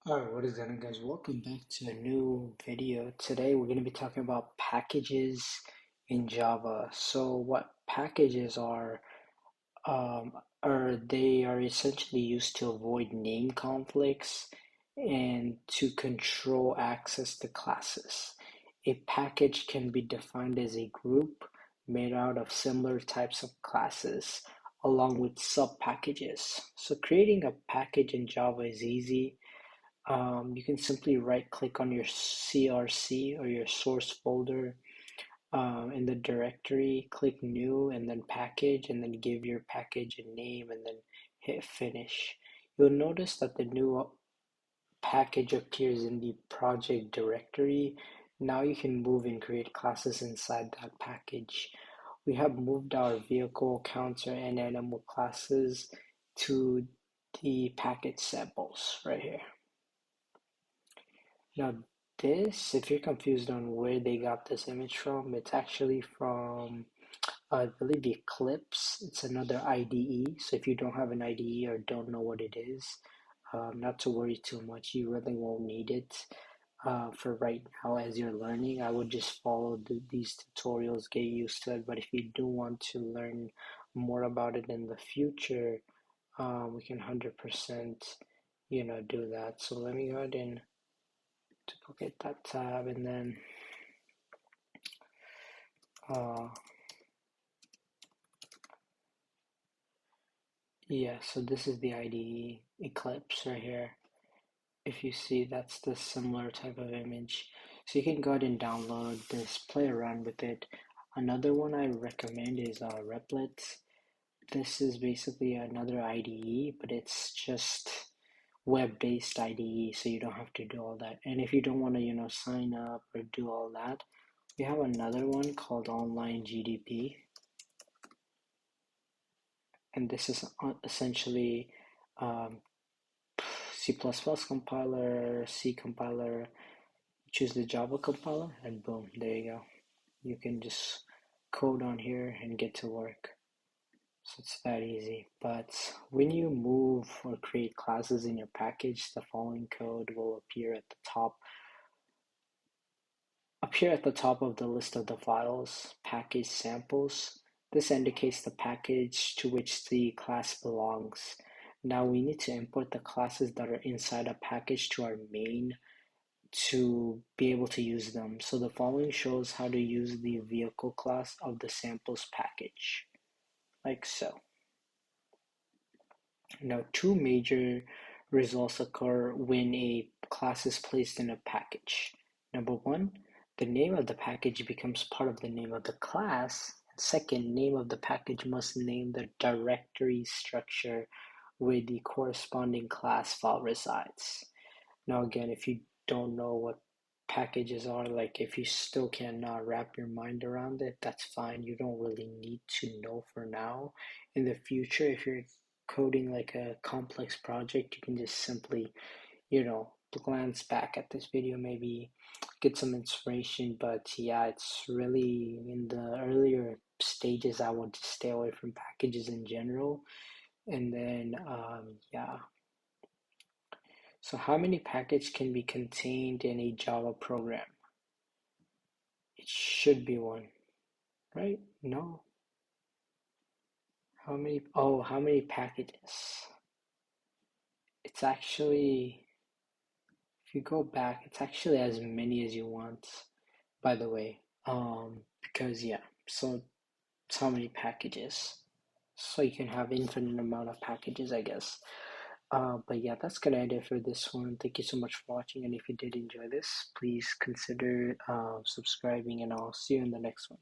Alright, what is going on, guys? Welcome back to a new video. Today we're going to be talking about packages in Java. So what packages um, they are essentially used to avoid name conflicts and to control access to classes. A package can be defined as a group made out of similar types of classes along with sub-packages. So creating a package in Java is easy. You can simply right click on your CRC or your source folder in the directory, click new and then package and then give your package a name and then hit finish. You'll notice that the new package appears in the project directory. Now you can move and create classes inside that package. We have moved our vehicle, counter, and animal classes to the package samples right here. Now this, if you're confused on where they got this image from, it's actually from, I believe, Eclipse. It's another IDE. So if you don't have an IDE or don't know what it is, not to worry too much. You really won't need it for right now as you're learning. I would just follow these tutorials, get used to it. But if you do want to learn more about it in the future, we can 100%, do that. So let me go ahead and duplicate that tab and then uh, yeah, so this is the IDE Eclipse right here. If you see, that's the similar type of image. So you can go ahead and download this, play around with it. Another one I recommend is Replit. This is basically another IDE, but it's just web-based IDE, so you don't have to do all that. And if you don't want to, sign up or do all that, we have another one called Online GDP. And this is essentially um, C++ compiler, C compiler. Choose the Java compiler, and boom, there you go. You can just code on here and get to work. So it's that easy. But when you move or create classes in your package, the following code will appear at the top of the list of the files, package samples. This indicates the package to which the class belongs. Now we need to import the classes that are inside a package to our main to be able to use them. So the following shows how to use the vehicle class of the samples package, like so. Now two major results occur when a class is placed in a package. Number one, the name of the package becomes part of the name of the class. Second, name of the package must name the directory structure where the corresponding class file resides. Now again, if you don't know what packages are, like if you still cannot wrap your mind around it, that's fine. You don't really need to know for now. In the future, if you're coding like a complex project, you can just simply, glance back at this video, maybe get some inspiration. But yeah, it's really in the earlier stages, I want to stay away from packages in general. And then, yeah. So how many packages can be contained in a Java program? It should be one, right? No. How many? Oh, how many packages? It's actually, if you go back, it's actually as many as you want, by the way. Because yeah, so it's how many packages. So you can have infinite amount of packages, I guess. But yeah, that's gonna end it for this one. Thank you so much for watching, and if you did enjoy this, please consider subscribing, and I'll see you in the next one.